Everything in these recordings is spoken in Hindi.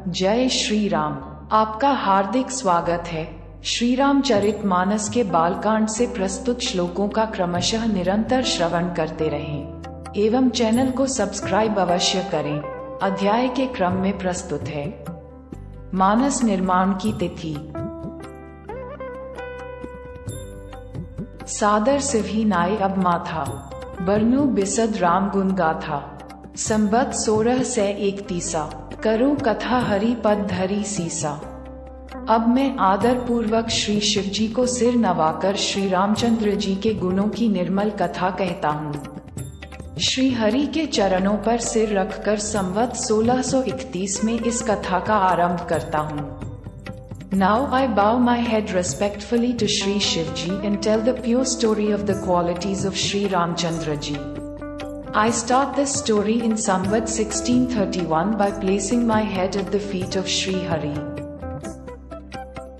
जय श्री राम। आपका हार्दिक स्वागत है। श्री रामचरितमानस के बालकांड से प्रस्तुत श्लोकों का क्रमशः निरंतर श्रवण करते रहें एवं चैनल को सब्सक्राइब अवश्य करें। अध्याय के क्रम में प्रस्तुत है मानस निर्माण की तिथि। सादर सिवही नाय अब माथा, बरनु बिसद राम गुण गाथा। संबत 1631 करो कथा हरि पद धरी सीसा। अब मैं आदर पूर्वक श्री शिव जी को सिर नवाकर श्री रामचंद्र जी के गुणों की निर्मल कथा कहता हूँ। श्री हरि के चरणों पर सिर रखकर संवत 1631 में इस कथा का आरंभ करता हूँ। Now I bow my head respectfully to Shri Shivji and tell the pure story of the qualities of Shri Ramchandra ji. I start this story in Samvat 1631 by placing my head at the feet of Shri Hari.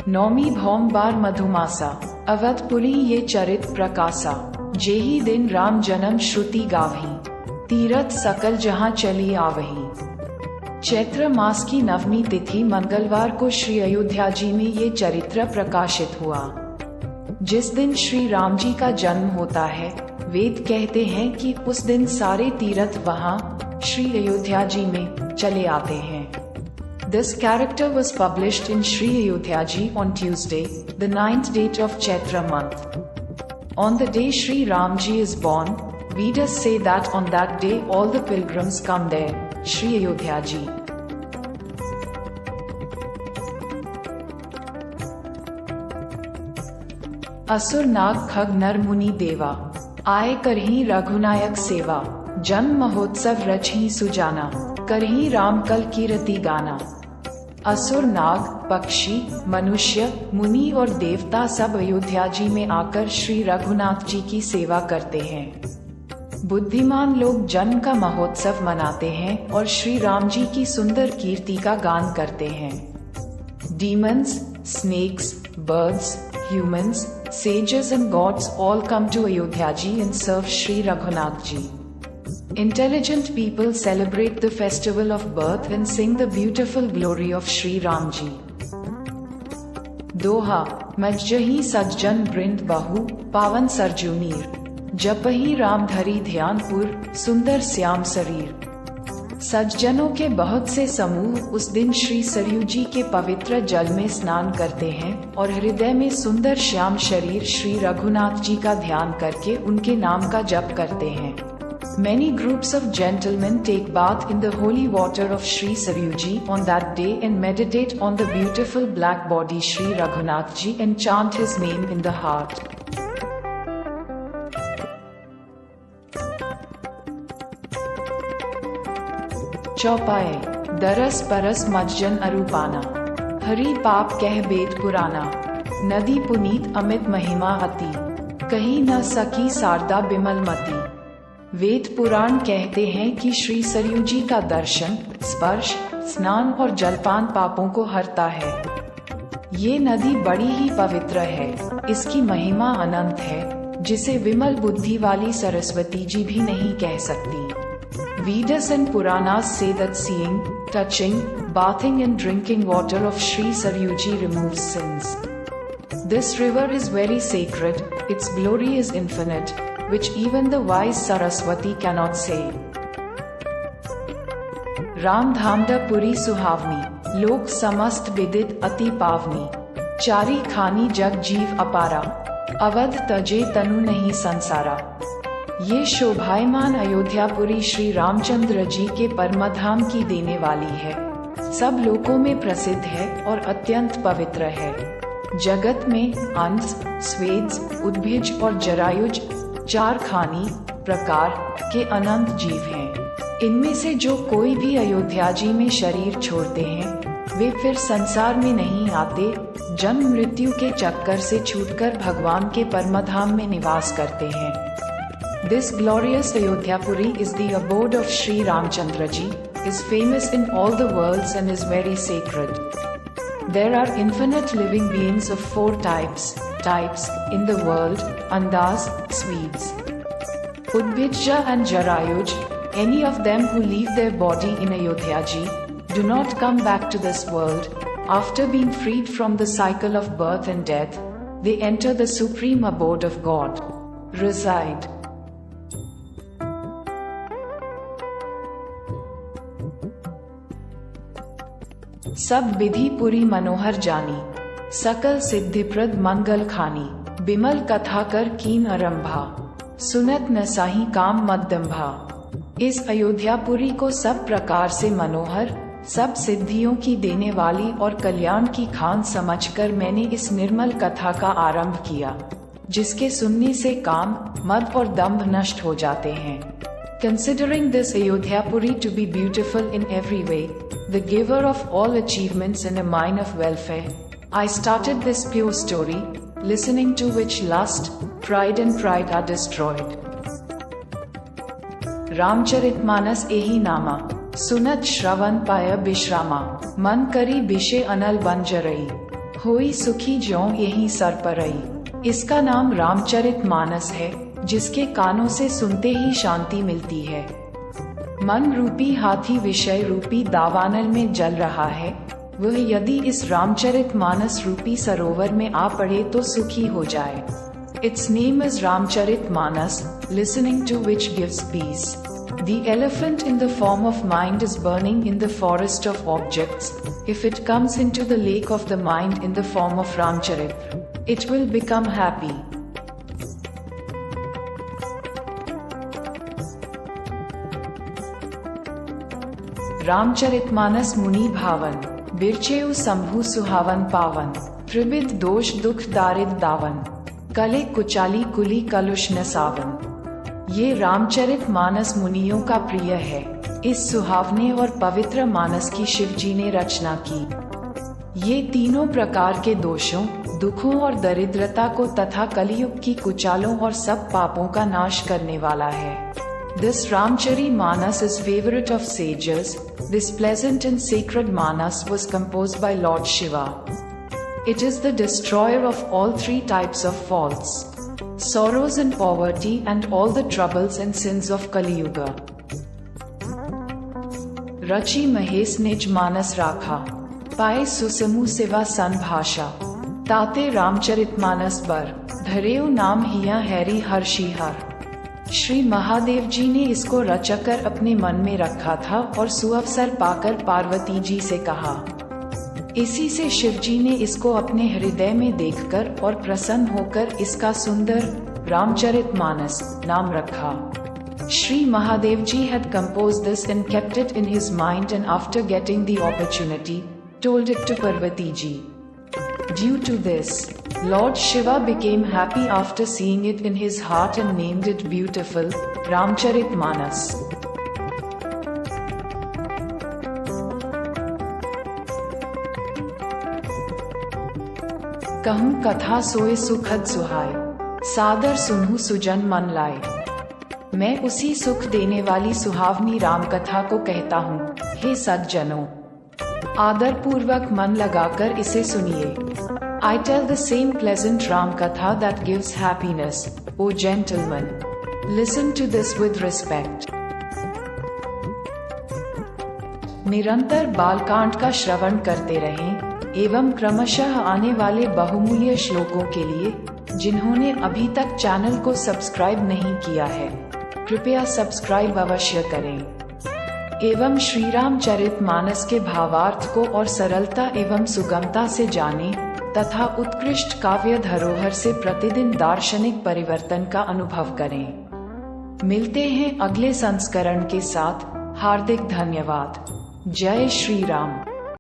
नौमी भौम बार मधुमासा, अवधपुरी ये चरित प्रकाशा। जेही दिन राम जन्म श्रुति गावही, तीरथ सकल जहां चली आवही। चैत्र मास की नवमी तिथि मंगलवार को श्री अयोध्या जी में ये चरित्र प्रकाशित हुआ। जिस दिन श्री राम जी का जन्म होता है, वेद कहते हैं कि उस दिन सारे तीर्थ वहां श्री अयोध्या जी में चले आते हैं। This character was published in Sri Ayodhya Ji on Tuesday, the 9th date of Chaitra month. On the day Sri Ram Ji is born, Vedas say that on that day all the pilgrims come there, Sri Ayodhya Ji. असुर नाग खग नर मुनि देवा, आए करही रघुनायक सेवा। जन्म महोत्सव रचही सुजाना, करही राम कल कीरति गाना। असुर नाग, पक्षी, मनुष्य, मुनि और देवता सब अयोध्या जी में आकर श्री रघुनाथ जी की सेवा करते हैं। बुद्धिमान लोग जन्म का महोत्सव मनाते हैं और श्री राम जी की सुंदर कीर्ति का गान करते हैं। Demons, snakes, birds, humans, sages and gods all come to Ayodhya ji and serve Shri Raghunath ji. Intelligent people celebrate the festival of birth and sing the beautiful glory of Shri Ram ji. दोहा मज्जही सज्जन बृंद बहु, पावन सरजूनीर। जपही राम धरी ध्यानपुर, सुंदर श्याम शरीर। सज्जनों के बहुत से समूह उस दिन श्री सरयू जी के पवित्र जल में स्नान करते हैं और हृदय में सुंदर श्याम शरीर श्री रघुनाथ जी का ध्यान करके उनके नाम का जप करते हैं। Many groups of gentlemen take bath in the holy water of Shri Saryu ji on that day and meditate on the beautiful black body Shri Raghunath ji and chant his name in the heart. चौपाए दरस परस मज्जन अरूपाना, हरि पाप कह बेद पुराना। नदी पुनीत अमित महिमा अति, कहीं न सकी शारदा बिमल मती। वेद पुराण कहते हैं कि श्री सरयू जी का दर्शन, स्पर्श, स्नान और जलपान पापों को हरता है। ये नदी बड़ी ही पवित्र है, इसकी महिमा अनंत है, जिसे विमल बुद्धि वाली सरस्वती जी भी नहीं कह सकती। Vedas and Puranas say that seeing, touching, bathing and drinking water of Shri Saryu ji removes sins. This river is very sacred, its glory is infinite, which even the wise Saraswati cannot say. Ram धामदा Puri सुहावनी, लोक समस्त विदित अति पावनी। चारी खानी जग जीव अपारा, अवध तजे तनु नहीं संसारा। ये शोभायमान अयोध्यापुरी श्री रामचंद्र जी के परमधाम की देने वाली है। सब लोकों में प्रसिद्ध है और अत्यंत पवित्र है। जगत में अंश, स्वेद, उद्भिज और जरायुज चार खानी प्रकार के अनंत जीव हैं। इनमें से जो कोई भी अयोध्या जी में शरीर छोड़ते हैं, वे फिर संसार में नहीं आते, जन्म मृत्यु के चक्कर से छूटकर भगवान के परमधाम में निवास करते हैं। This glorious Ayodhyapuri is the abode of Shri Ramchandra ji, is famous in all the worlds and is very sacred. There are infinite living beings of 4 types in the world: Andaz, Swedes, Udbhija and Jarayuj. Any of them who leave their body in Ayodhyaji do not come back to this world. After being freed from the cycle of birth and death, they enter the supreme abode of God, reside. सब विधि पुरी मनोहर जानी, सकल सिद्धिप्रद मंगल खानी। बिमल कथा कर कीन आरंभा, सुनत न साही काम मद्दंभा। इस अयोध्यापुरी को सब प्रकार से मनोहर, सब सिद्धियों की देने वाली और कल्याण की खान समझकर मैंने इस निर्मल कथा का आरंभ किया, जिसके सुनने से काम, मद और दंभ नष्ट हो जाते हैं। Considering this Ayodhyapuri to be beautiful in every way, the giver of all achievements and a mine of welfare, I started this pure story, listening to which lust, pride and pride are destroyed. Ramcharitmanas एही नामा, सुनत श्रवण पाय विश्रामा। मन करी बिशे अनल बंजरई, होई सुखी ज्यों यही सर परई। इसका नाम रामचरितमानस है, जिसके कानों से सुनते ही शांति मिलती है। मन रूपी हाथी विषय रूपी दावानल में जल रहा है, वह यदि इस रामचरितमानस रूपी सरोवर में आ पड़े तो सुखी हो जाए। Its name is Ramcharitmanas, listening to which gives peace. The elephant in the form of mind is burning in the forest of objects. If it comes into the lake of the mind in the form of Ramcharit, it will become happy. Ramcharitmanas मुनि भावन, बिरचेउ शंभु सुहावन पावन। त्रिविध दोष दुख दारिद दावन, कले कुचाली कुली कलुष न सावन। ये रामचरितमानस मुनियों का प्रिय है। इस सुहावने और पवित्र मानस की शिव जी ने रचना की। ये तीनों प्रकार के दोषों, दुखों और दरिद्रता को तथा कलियुग की कुचालों और सब पापों का नाश करने वाला है। This Ramcharimanas is favorite of sages. This pleasant and sacred Manas was composed by Lord Shiva. It is the destroyer of all 3 types of faults, sorrows and poverty and all the troubles and sins of Kali Yuga. Rachi Mahes Nij Manas Rakha, पाए सुसमु सिवा सन भाषा। ताते रामचरितमानस बर, धरेउ नाम हिया हैरी हर्षि हर। श्री महादेव जी ने इसको रचकर अपने मन में रखा था और सुअवसर पाकर पार्वती जी से कहा। इसी से शिव जी ने इसको अपने हृदय में देखकर और प्रसन्न होकर इसका सुंदर रामचरितमानस नाम रखा। Shri Mahadev ji had composed this and kept it in his mind, and after getting the opportunity, told it to Parvati ji. Due to this, Lord Shiva became happy after seeing it in his heart and named it beautiful, Ramcharitmanas. कहूँ कथा सोए सुखद सुहाय, सादर सुनहु सुजन मन लाए। मैं उसी सुख देने वाली सुहावनी राम कथा को कहता हूँ, हे सज्जनों, आदर पूर्वक मन लगाकर इसे सुनिए। I tell the same pleasant Ram Katha that gives happiness, O gentlemen. Listen to this with respect. निरंतर बालकांड का श्रवण करते रहें एवं क्रमशः आने वाले बहुमूल्य श्लोकों के लिए जिन्होंने अभी तक चैनल को सब्सक्राइब नहीं किया है, कृपया सब्सक्राइब अवश्य करें एवं श्री रामचरितमानस के भावार्थ को और सरलता एवं सुगमता से जानें तथा उत्कृष्ट काव्य धरोहर से प्रतिदिन दार्शनिक परिवर्तन का अनुभव करें। मिलते हैं अगले संस्करण के साथ। हार्दिक धन्यवाद। जय श्री राम।